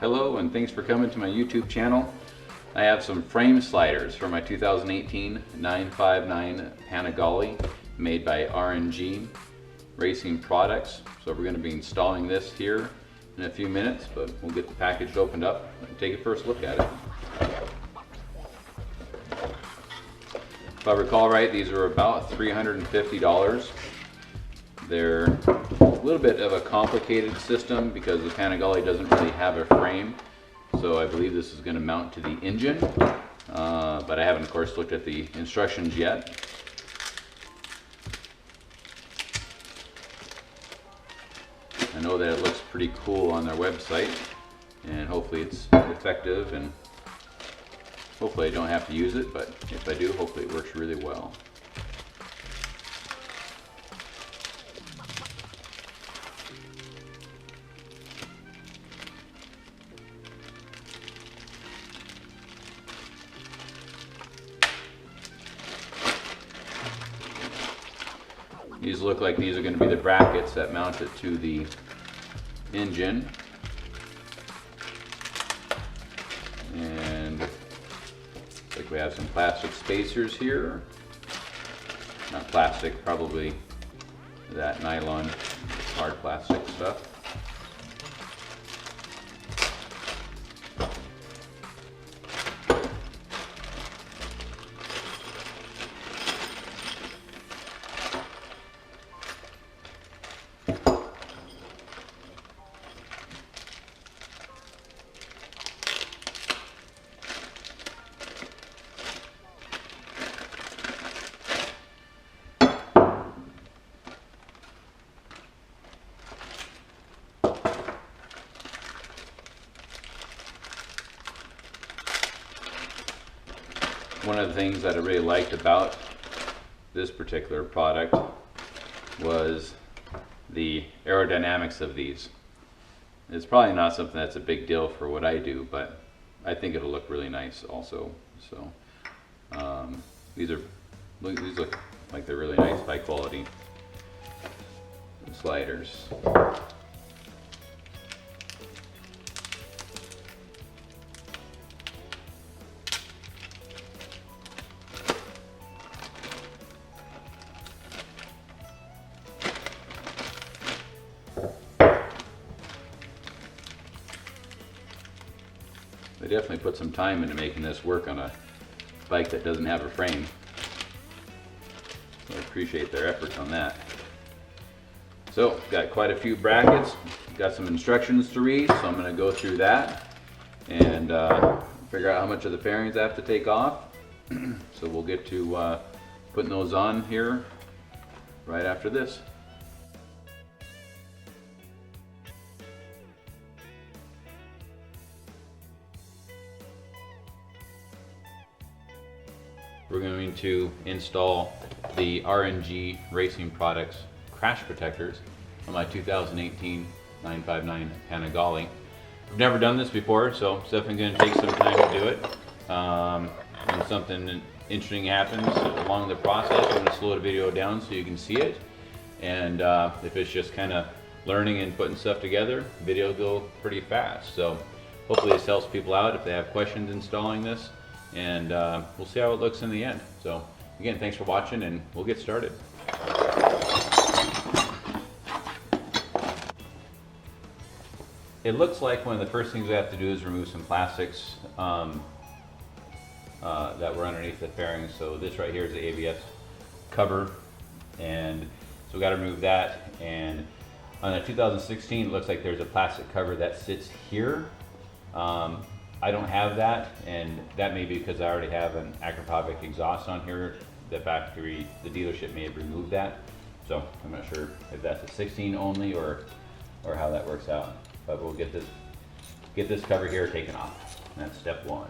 Hello and thanks for coming to my YouTube channel. I have some frame sliders for my 2018 959 Panigale made by R&G Racing Products. So we're going to be installing this here in a few minutes, but we'll get the package opened up and take a first look at it. If I recall right, these are about $350. They're a little bit of a complicated system because the Panigale doesn't really have a frame. So I believe this is going to mount to the engine, but I haven't of course looked at the instructions yet. I know that it looks pretty cool on their website, and hopefully it's effective, and hopefully I don't have to use it, but if I do, hopefully it works really well. These look like these are going to be the brackets that mount it to the engine. And looks like we have some plastic spacers here. Not plastic, probably that nylon hard plastic stuff. One of the things that I really liked about this particular product was the aerodynamics of these. It's probably not something that's a big deal for what I do, but I think it'll look really nice also. So these look like they're really nice, high quality sliders. They definitely put some time into making this work on a bike that doesn't have a frame. So I appreciate their efforts on that. So, got quite a few brackets, got some instructions to read, so I'm going to go through that and figure out how much of the fairings I have to take off. So we'll get to putting those on here right after this. We're going to install the R&G Racing Products crash protectors on my 2018 959 Panigale. I've never done this before, so it's definitely going to take some time to do it. When something interesting happens along the process, I'm going to slow the video down so you can see it. And if it's just kind of learning and putting stuff together, the video will go pretty fast. So hopefully this helps people out if they have questions installing this. And we'll see how it looks in the end. So again, thanks for watching, and we'll get started. It looks like one of the first things we have to do is remove some plastics that were underneath the fairings. So this right here is the ABS cover, and so we got to remove that. And on the 2016, it looks like there's a plastic cover that sits here. I don't have that, and that may be because I already have an Acropovic exhaust on here. The factory, the dealership may have removed that, so I'm not sure if that's a 16 only or how that works out. But we'll get this cover here taken off. That's step one.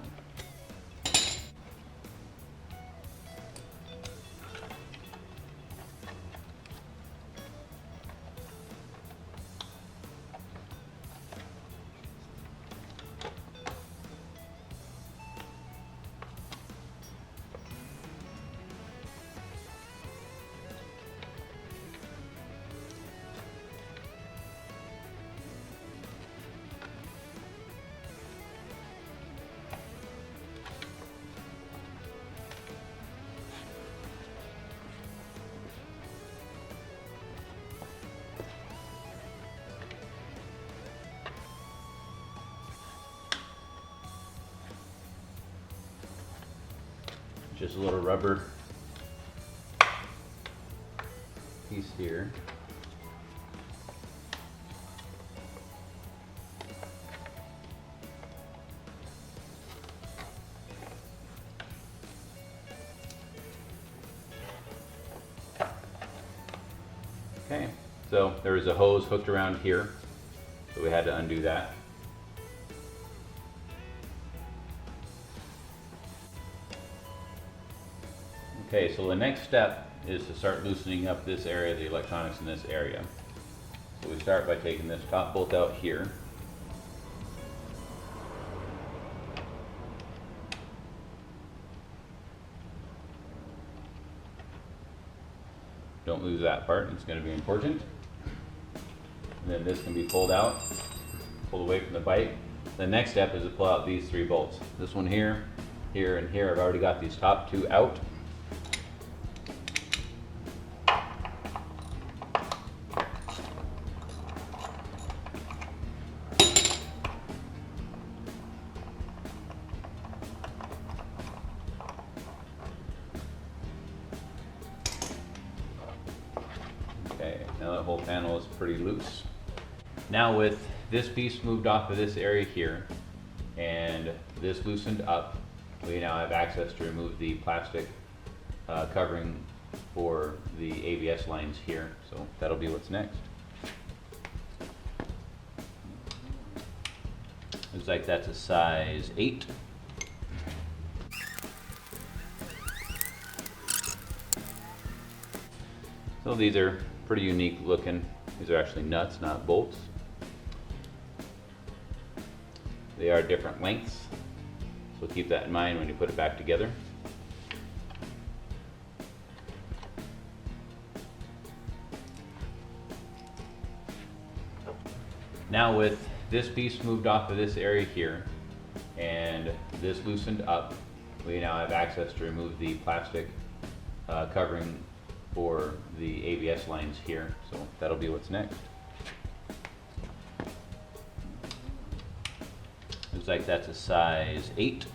Just a little rubber piece here. Okay, so there was a hose hooked around here, so we had to undo that. Okay, so the next step is to start loosening up this area, the electronics in this area. So we start by taking this top bolt out here. Don't lose that part, it's going to be important. And then this can be pulled out, pulled away from the bike. The next step is to pull out these 3 bolts. This one here, here, and here. I've already got these top 2 out. Okay, now that whole panel is pretty loose. Now with this piece moved off of this area here and this loosened up, we now have access to remove the plastic covering for the ABS lines here. So that'll be what's next. Looks like that's a size 8. So these are pretty unique looking. These are actually nuts, not bolts. They are different lengths, so keep that in mind when you put it back together. Now with this piece moved off of this area here and this loosened up, we now have access to remove the plastic covering for the ABS lines here. So that'll be what's next. Looks like that's a size 8.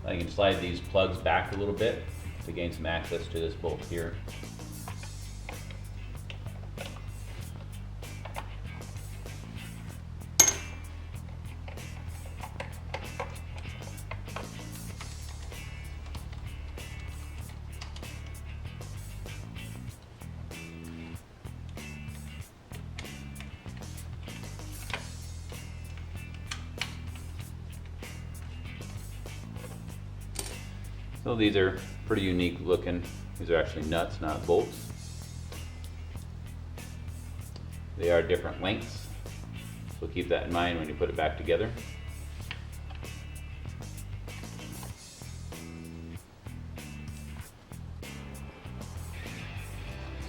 I can slide these plugs back a little bit to gain some access to this bolt here. So these are pretty unique looking. These are actually nuts, not bolts. They are different lengths, so keep that in mind when you put it back together.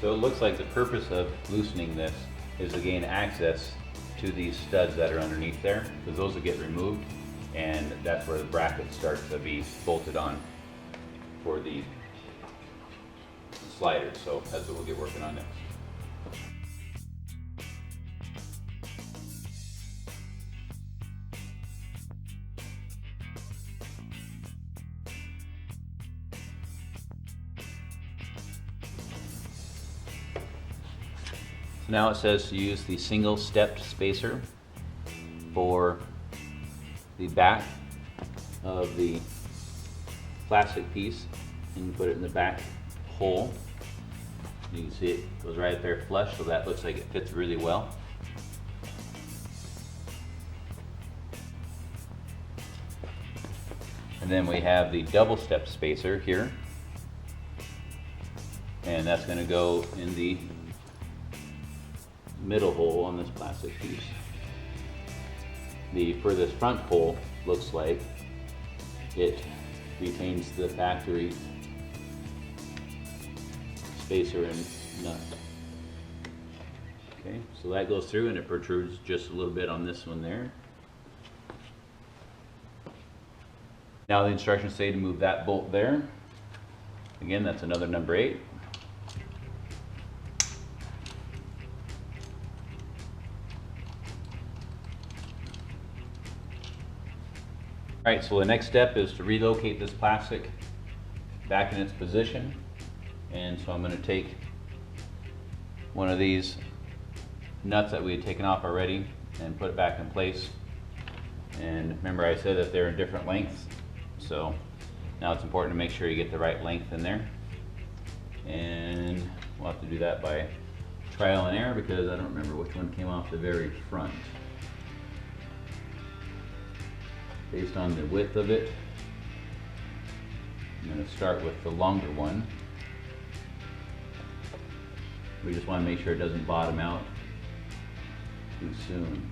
So it looks like the purpose of loosening this is to gain access to these studs that are underneath there, because those will get removed, and that's where the brackets start to be bolted on for the sliders. So that's what we'll get working on next. So now it says to use the single stepped spacer for the back of the plastic piece, and you put it in the back hole. You can see it goes right there flush, so that looks like it fits really well. And then we have the double step spacer here. And that's going to go in the middle hole on this plastic piece. The furthest front hole looks like it retains the factory spacer and nut. Okay, so that goes through and it protrudes just a little bit on this one there. Now the instructions say to move that bolt there. Again, that's another number 8. Alright, so the next step is to relocate this plastic back in its position. And so I'm going to take one of these nuts that we had taken off already and put it back in place. And remember, I said that they're in different lengths, so now it's important to make sure you get the right length in there. And we'll have to do that by trial and error because I don't remember which one came off the very front. Based on the width of it, I'm going to start with the longer one. We just want to make sure it doesn't bottom out too soon.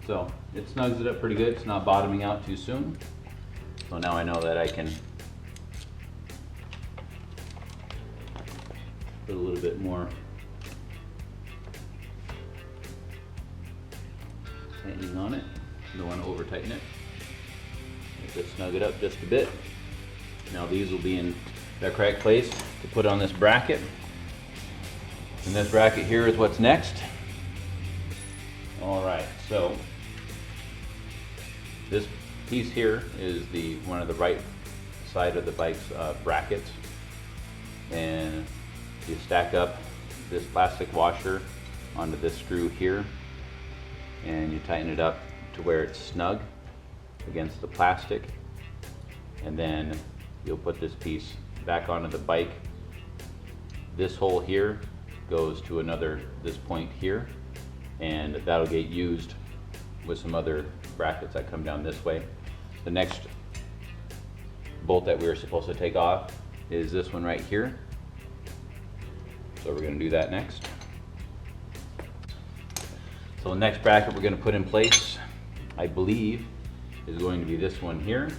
So it snugs it up pretty good. It's not bottoming out too soon. So now I know that I can put a little bit more tightening on it. You don't want to over tighten it. Just snug it up just a bit. Now these will be in their correct place to put on this bracket. And this bracket here is what's next. All right, so this piece here is one of the right side of the bike's brackets, and you stack up this plastic washer onto this screw here, and you tighten it up to where it's snug against the plastic, and then you'll put this piece back onto the bike. This hole here goes to this point here, and that'll get used with some other brackets that come down this way. The next bolt that we were supposed to take off is this one right here. So we're going to do that next. So the next bracket we're going to put in place, I believe, is going to be this one here.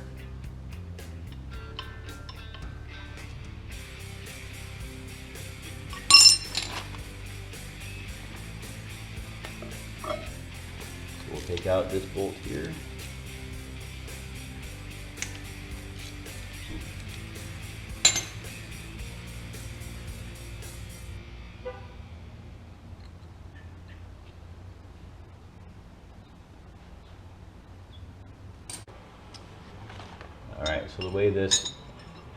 We'll take out this bolt here. All right, so the way this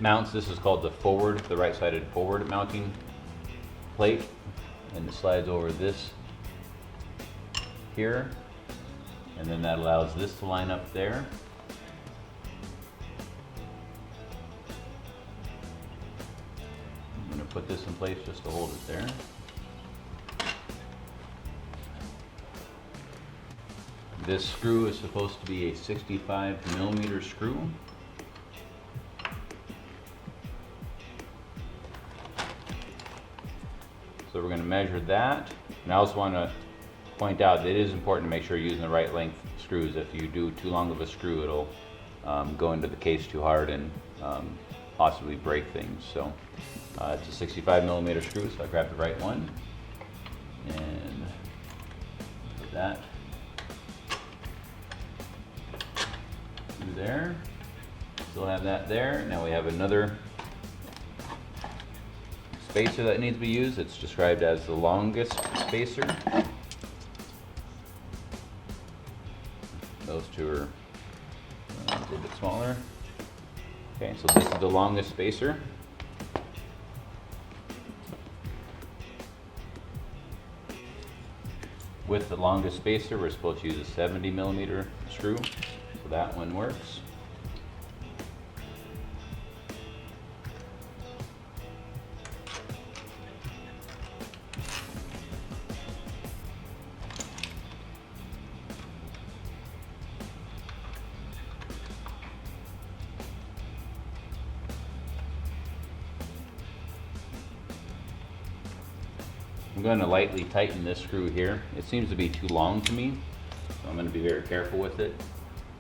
mounts, this is called the right-sided forward mounting plate, and it slides over this here. And then that allows this to line up there. I'm going to put this in place just to hold it there. This screw is supposed to be a 65mm screw. So we're going to measure that. And I also want to point out that it is important to make sure you're using the right length screws. If you do too long of a screw, it'll go into the case too hard and possibly break things. So it's a 65mm screw, so I grabbed the right one and put that through there. Still have that there. Now we have another spacer that needs to be used. It's described as the longest spacer. Those two are a little bit smaller. Okay, so this is the longest spacer. with the longest spacer, we're supposed to use a 70mm screw, so that one works. I'm going to lightly tighten this screw here. It seems to be too long to me, so I'm going to be very careful with it.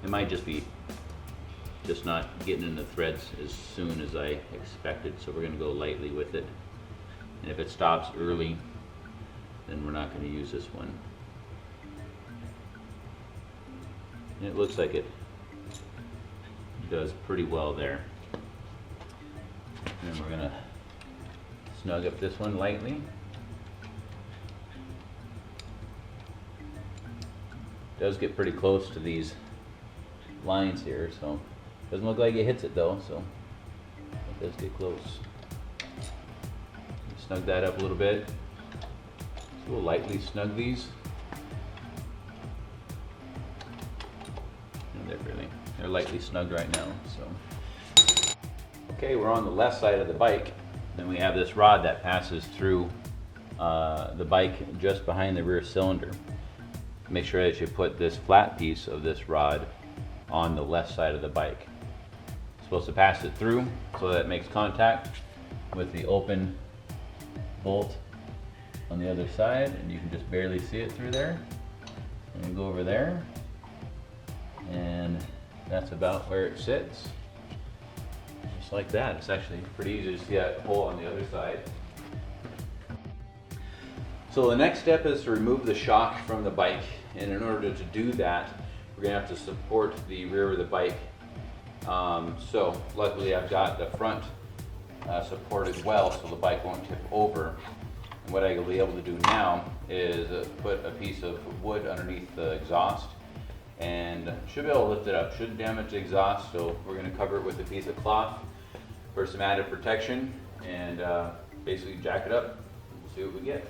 It might just be not getting in the threads as soon as I expected, so we're going to go lightly with it. And if it stops early, then we're not going to use this one. And it looks like it does pretty well there. And then we're going to snug up this one lightly. Does get pretty close to these lines here, so doesn't look like it hits it though, so it does get close. Snug that up a little bit. So we'll lightly snug these. And they're lightly snugged right now. So okay, we're on the left side of the bike. Then we have this rod that passes through the bike just behind the rear cylinder. Make sure that you put this flat piece of this rod on the left side of the bike. It's supposed to pass it through so that it makes contact with the open bolt on the other side, and you can just barely see it through there. And you go over there, and that's about where it sits. Just like that. It's actually pretty easy to see that hole on the other side. So the next step is to remove the shock from the bike, and in order to do that, we're going to have to support the rear of the bike. So luckily I've got the front supported well so the bike won't tip over. And what I'll be able to do now is put a piece of wood underneath the exhaust, and should be able to lift it up. Shouldn't damage the exhaust, so we're going to cover it with a piece of cloth for some added protection, and basically jack it up. We'll see what we get.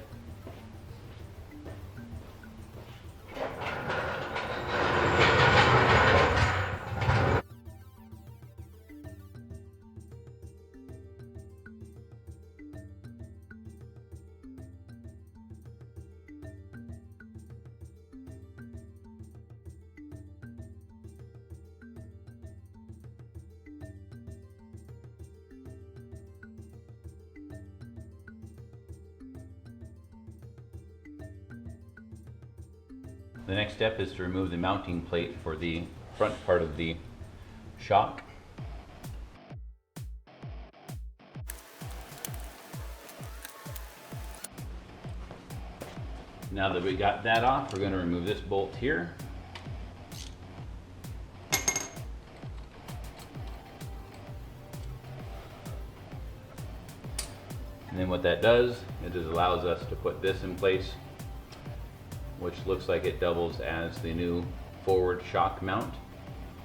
The next step is to remove the mounting plate for the front part of the shock. Now that we got that off, we're going to remove this bolt here. And then what that does, it just allows us to put this in place, which looks like it doubles as the new forward shock mount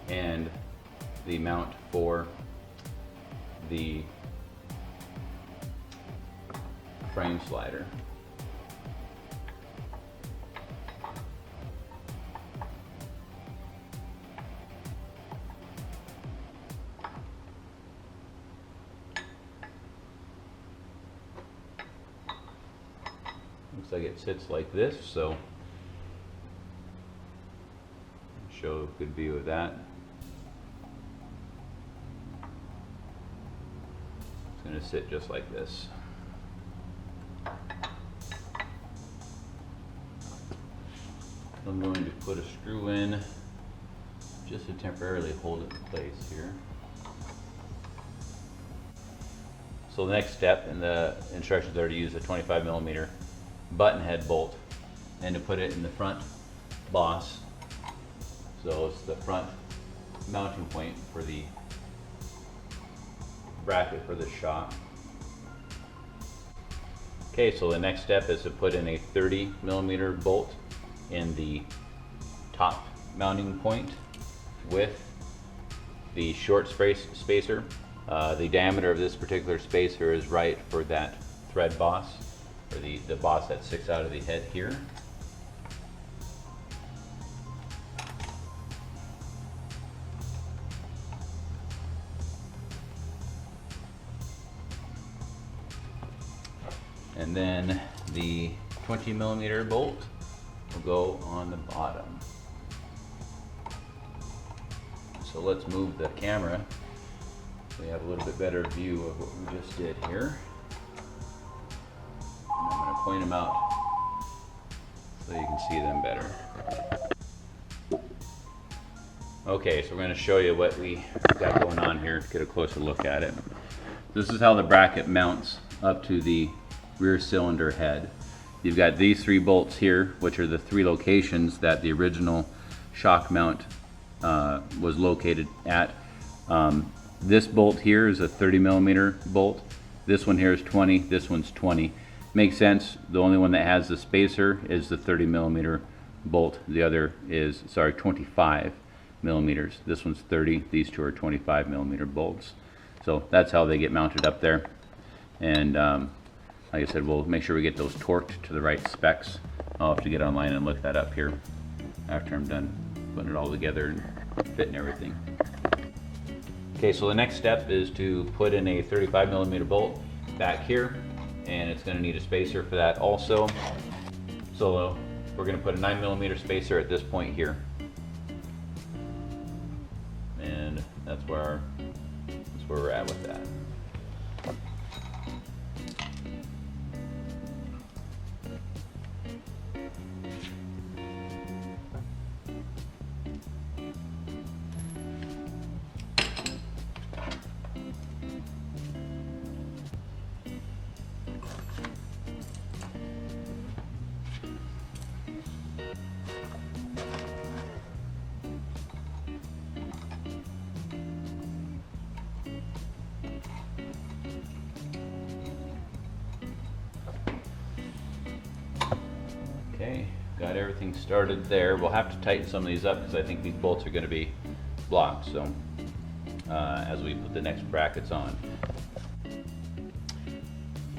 and the mount for the frame slider. Looks like it sits like this, so show a good view of that. It's going to sit just like this. I'm going to put a screw in just to temporarily hold it in place here. So the next step in the instructions are to use a 25mm button head bolt and to put it in the front boss. So it's the front mounting point for the bracket for the shock. Okay, so the next step is to put in a 30mm bolt in the top mounting point with the short spacer. The diameter of this particular spacer is right for that thread boss, or the boss that sticks out of the head here. And then the 20mm bolt will go on the bottom. So let's move the camera so we have a little bit better view of what we just did here. And I'm going to point them out so you can see them better. Okay, so we're going to show you what we got going on here to get a closer look at it. This is how the bracket mounts up to the rear cylinder head. You've got these 3 bolts here, which are the 3 locations that the original shock mount was located at. This bolt here is a 30mm bolt. This one here is 20, this one's 20. Makes sense. The only one that has the spacer is the 30mm bolt. The other is, 25mm. This one's 30, these 2 are 25mm bolts. So that's how they get mounted up there. And like I said, we'll make sure we get those torqued to the right specs. I'll have to get online and look that up here after I'm done putting it all together and fitting everything. Okay, so the next step is to put in a 35mm bolt back here, and it's going to need a spacer for that also. So we're going to put a 9mm spacer at this point here. And that's where we're at with that. Okay, got everything started there. We'll have to tighten some of these up because I think these bolts are going to be blocked, so as we put the next brackets on.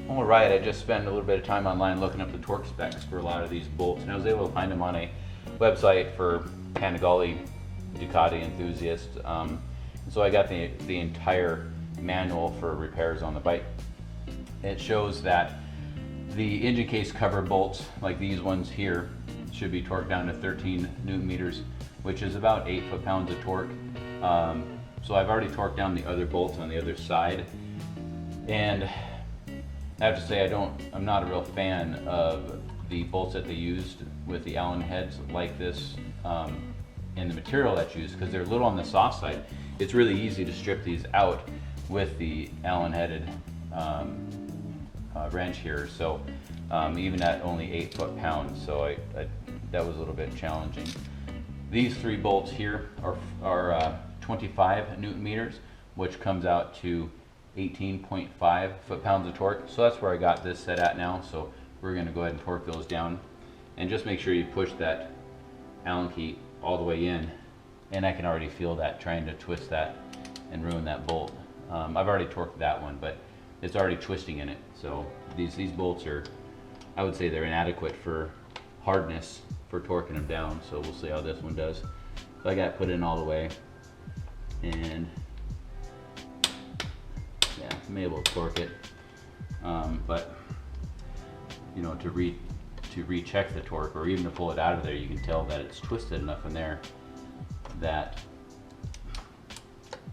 Alright, I just spent a little bit of time online looking up the torque specs for a lot of these bolts, and I was able to find them on a website for Panigale Ducati enthusiasts. So I got the entire manual for repairs on the bike. It shows that the engine case cover bolts, like these ones here, should be torqued down to 13 Nm, which is about 8 foot-pounds of torque. So I've already torqued down the other bolts on the other side, and I have to say I'm not a real fan of the bolts that they used with the Allen heads like this, and the material that's used, because they're a little on the soft side. It's really easy to strip these out with the Allen headed wrench here, so even at only 8 foot-pounds, so that was a little bit challenging. These 3 bolts here are 25 Nm, which comes out to 18.5 foot-pounds of torque. So that's where I got this set at now. So we're going to go ahead and torque those down, and just make sure you push that Allen key all the way in. And I can already feel that trying to twist that and ruin that bolt. I've already torqued that one, but it's already twisting in it. So these bolts are, I would say they're inadequate for hardness for torquing them down. So we'll see how this one does. So I got put in all the way, and yeah, I'm able to torque it. But you know, to recheck the torque, or even to pull it out of there, you can tell that it's twisted enough in there that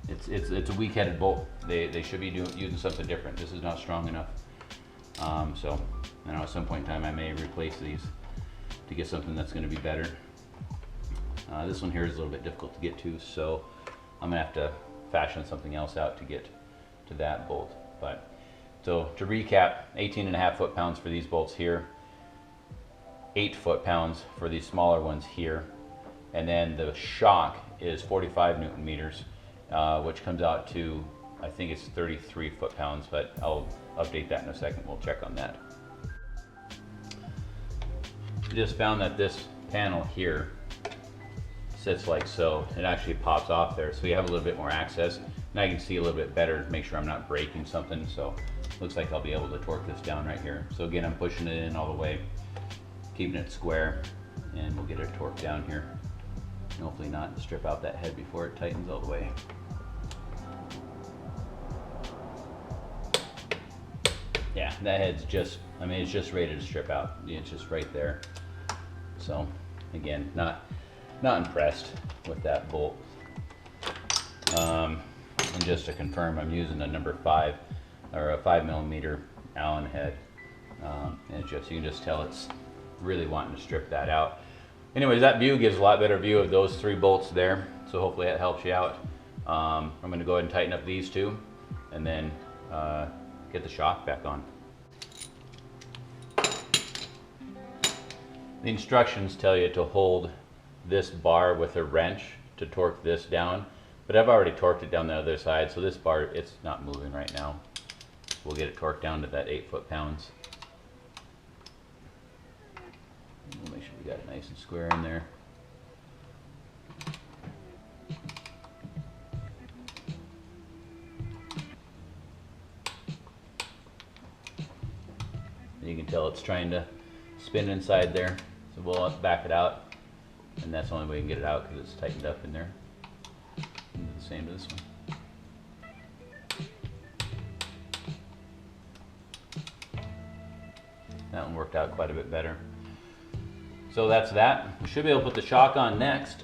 it's a weak-headed bolt. They should be using something different. This is not strong enough. So I know at some point in time I may replace these to get something that's going to be better. This one here is a little bit difficult to get to, so I'm gonna have to fashion something else out to get to that bolt. But so to recap, 18.5 foot-pounds for these bolts here, 8 foot-pounds for these smaller ones here, and then the shock is 45 Nm, which comes out to, I think it's 33 foot-pounds, but I'll update that in a second. We'll check on that. Just found that this panel here sits like so. It actually pops off there, so you have a little bit more access, and I can see a little bit better to make sure I'm not breaking something. So looks like I'll be able to torque this down right here. So again, I'm pushing it in all the way, keeping it square, and we'll get it torqued down here. And hopefully not strip out that head before it tightens all the way. yeah, that head's just, I mean, it's just ready to strip out. It's just right there. So again, not impressed with that bolt. And just to confirm, I'm using a number 5 or a 5mm Allen head. And it's just, you can just tell it's really wanting to strip that out. Anyways, that view gives a lot better view of those 3 bolts there. So hopefully that helps you out. I'm going to go ahead and tighten up these 2 and then get the shock back on. The instructions tell you to hold this bar with a wrench to torque this down, but I've already torqued it down the other side, so this bar, it's not moving right now. We'll get it torqued down to that 8 foot-pounds. We'll make sure we got it nice and square in there. You can tell it's trying to spin inside there, so we'll back it out, and that's the only way we can get it out because it's tightened up in there. And do the same to this one. That one worked out quite a bit better. So that's that. We should be able to put the shock on next.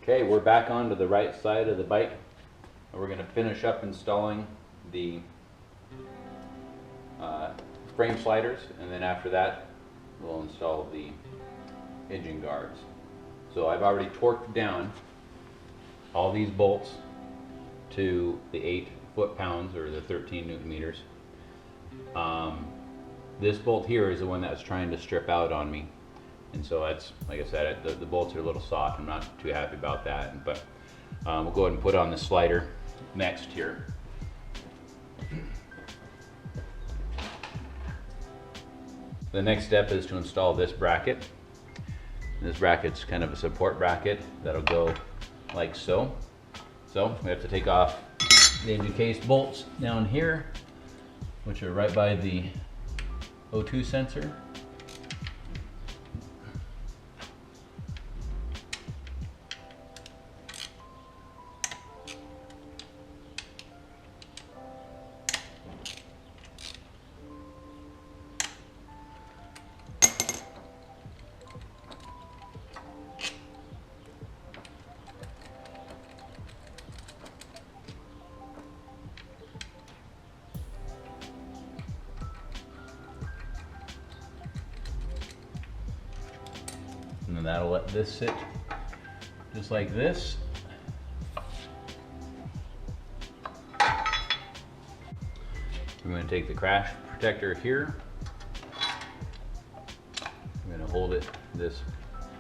Okay, we're back onto the right side of the bike. We're going to finish up installing the frame sliders, and then after that we'll install the hinging guards. So I've already torqued down all these bolts to the 8 foot-pounds or the 13 Newton meters. This bolt here is the one that's trying to strip out on me. And so that's, like I said, the bolts are a little soft. I'm not too happy about that, but we'll go ahead and put on the slider next here. The next step is to install this bracket. This bracket's kind of a support bracket that'll go like so. So we have to take off the engine case bolts down here, which are right by the O2 sensor. And then that'll let this sit just like this. We're going to take the crash protector here hold it, this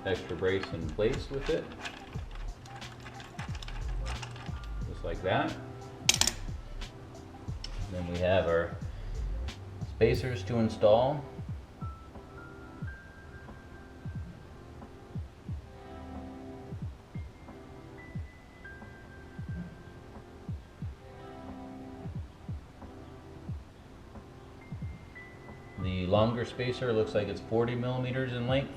extra brace in place with it. Just like that. Then we have our spacers to install. The longer spacer looks like it's 40 millimeters in length.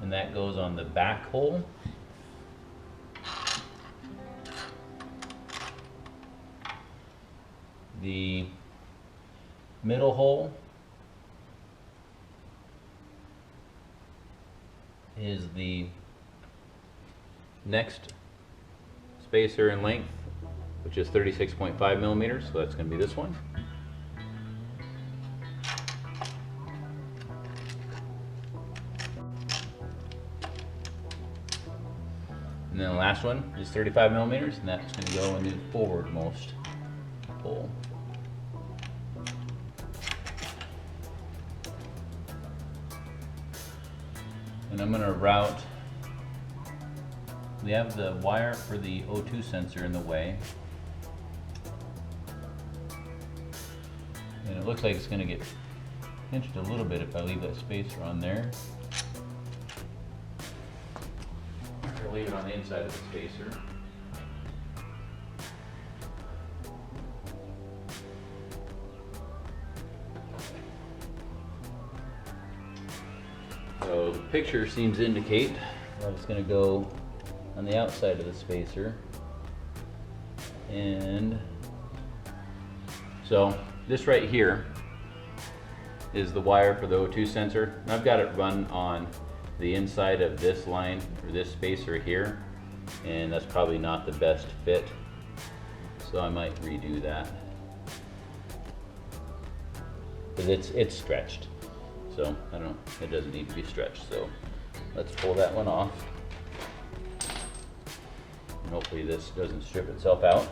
And that goes on the back hole. The middle hole is the next spacer in length, which is 36.5 millimeters, so that's going to be this one. And then the last one is 35 millimeters, and that's going to go in the forwardmost hole. And I'm going to route. We have the wire for the O2 sensor in the way. And it looks like it's going to get pinched a little bit if I leave that spacer on there. Or leave it on the inside of the spacer. So the picture seems to indicate that it's going to go on the outside of the spacer. And so this right here is the wire for the O2 sensor. And I've got it run on the inside of this line, or this spacer here, and that's probably not the best fit, so I might redo that. But it's stretched, so it doesn't need to be stretched. So let's pull that one off. And hopefully this doesn't strip itself out.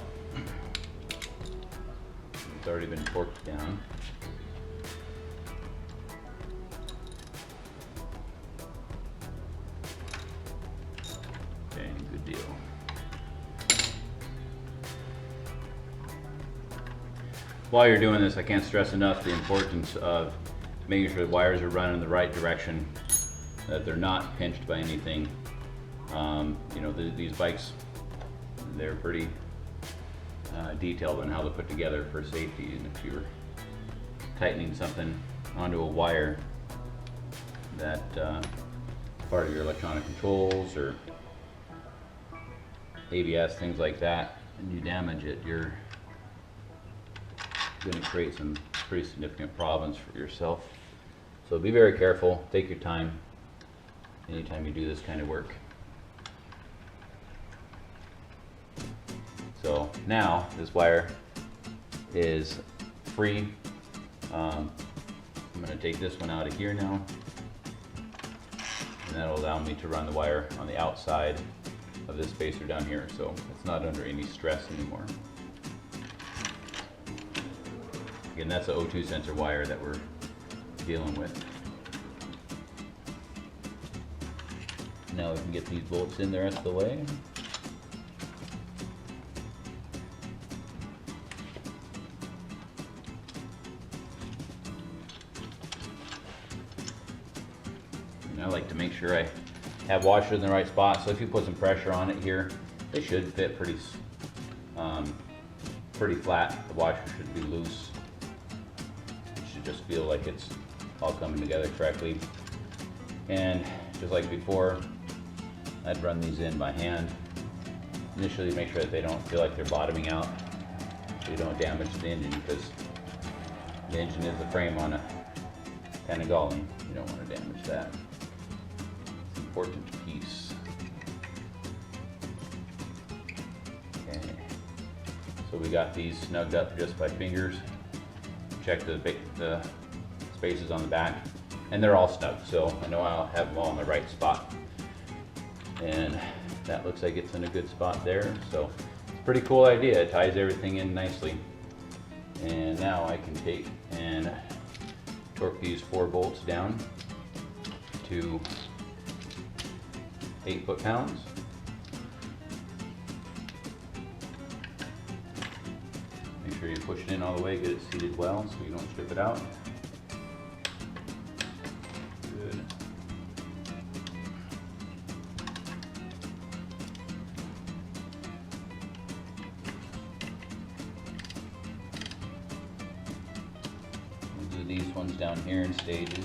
It's already been torqued down. Okay, good deal. While you're doing this, I can't stress enough the importance of making sure the wires are run in the right direction, that they're not pinched by anything. You know, these bikes, they're pretty detailed on how they're put together for safety, and if you're tightening something onto a wire that part of your electronic controls or ABS, things like that, and you damage it, you're going to create some pretty significant problems for yourself. So be very careful, take your time anytime you do this kind of work. So now this wire is free. I'm going to take this one out of here now, and that'll allow me to run the wire on the outside of this spacer down here, so it's not under any stress anymore. Again, that's the O2 sensor wire that we're dealing with. Now we can get these bolts in the rest of the way. And I like to make sure I have washers in the right spot, so if you put some pressure on it here, they should fit pretty flat. The washer should be loose. It should just feel like it's all coming together correctly. And just like before, I'd run these in by hand. Initially, make sure that they don't feel like they're bottoming out, so you don't damage the engine, because the engine is the frame on a Panigale. You don't want to damage that. It's an important piece. Okay, so we got these snugged up just by fingers. Check the spaces on the back, and they're all snug, so I know I'll have them all in the right spot. And that looks like it's in a good spot there, so it's pretty cool idea. It ties everything in nicely. And now I can take and torque these 4 bolts down to 8 foot-pounds. Make sure you push it in all the way, get it seated well so you don't strip it out. Good. We'll do these ones down here in stages.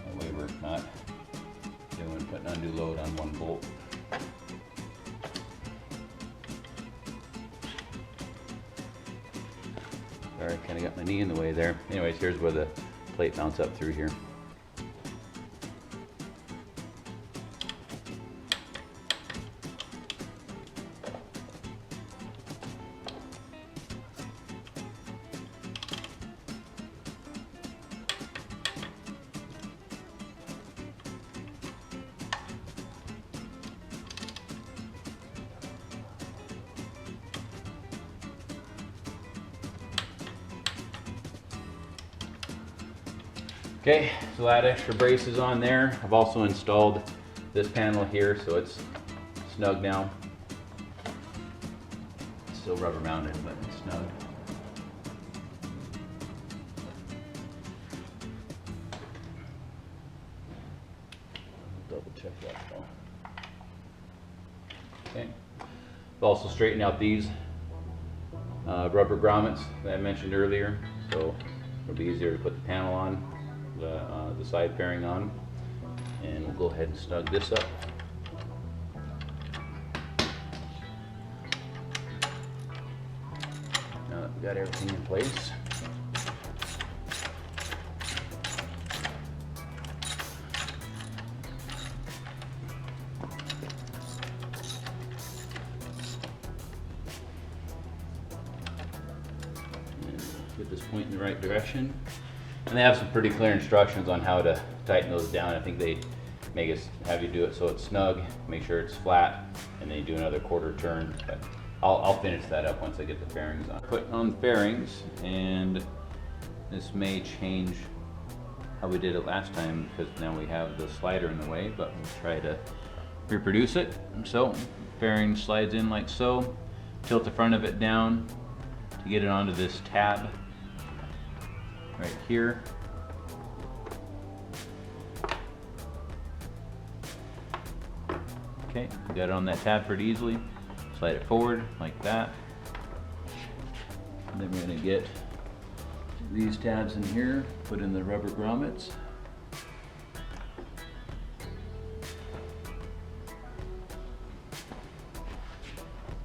That way we're not putting undue load on one bolt. Sorry, kind of got my knee in the way there. Anyways, here's where the plate mounts up through here. Okay, so that extra brace is on there. I've also installed this panel here, so it's snug now. It's still rubber mounted, but it's snug. Double check that though. Okay, I've also straightened out these rubber grommets that I mentioned earlier, so it'll be easier to put the panel on. The side fairing on, and we'll go ahead and snug this up. Now that we've got everything in place, and get this point in the right direction. And they have some pretty clear instructions on how to tighten those down. I think they make us have you do it so it's snug, make sure it's flat, and then you do another quarter turn. But I'll finish that up once I get the fairings on. Put on the fairings, and this may change how we did it last time because now we have the slider in the way, but we'll try to reproduce it. So, fairing slides in like so. Tilt the front of it down to get it onto this tab right here. Okay, we got it on that tab pretty easily. Slide it forward like that. And then we're going to get these tabs in here, put in the rubber grommets.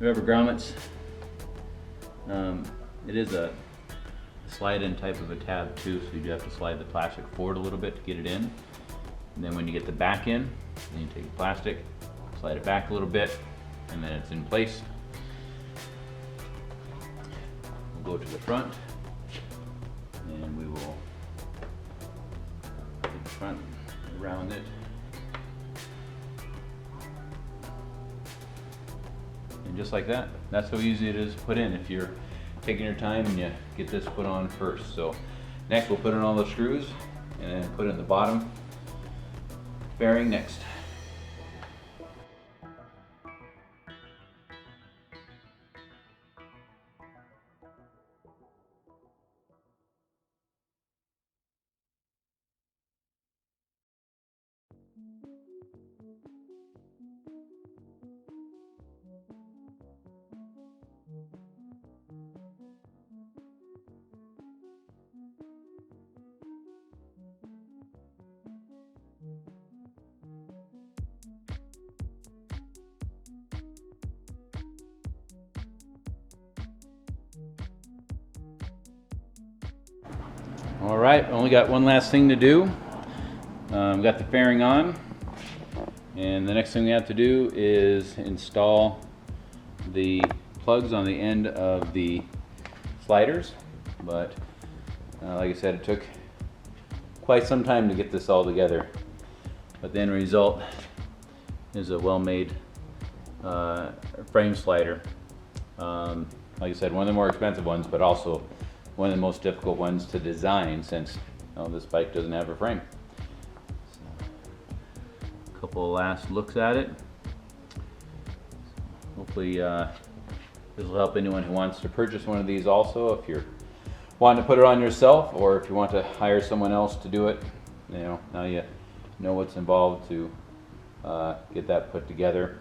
Rubber grommets, it is a slide-in type of a tab too, so you do have to slide the plastic forward a little bit to get it in. And then when you get the back in, then you take the plastic, slide it back a little bit, and then it's in place. We'll go to the front, and we will get the front around it. And just like that, that's how easy it is to put in if you're taking your time and you get this put on first. So next we'll put in all the screws and then put in the bottom fairing next. All right, only got one last thing to do. Got the fairing on, and the next thing we have to do is install the plugs on the end of the sliders. But like I said, it took quite some time to get this all together. But the end result is a well-made frame slider. Like I said, one of the more expensive ones, but also one of the most difficult ones to design, since this bike doesn't have a frame. So, a couple of last looks at it. Hopefully this will help anyone who wants to purchase one of these also. If you're wanting to put it on yourself, or if you want to hire someone else to do it, now you know what's involved to get that put together.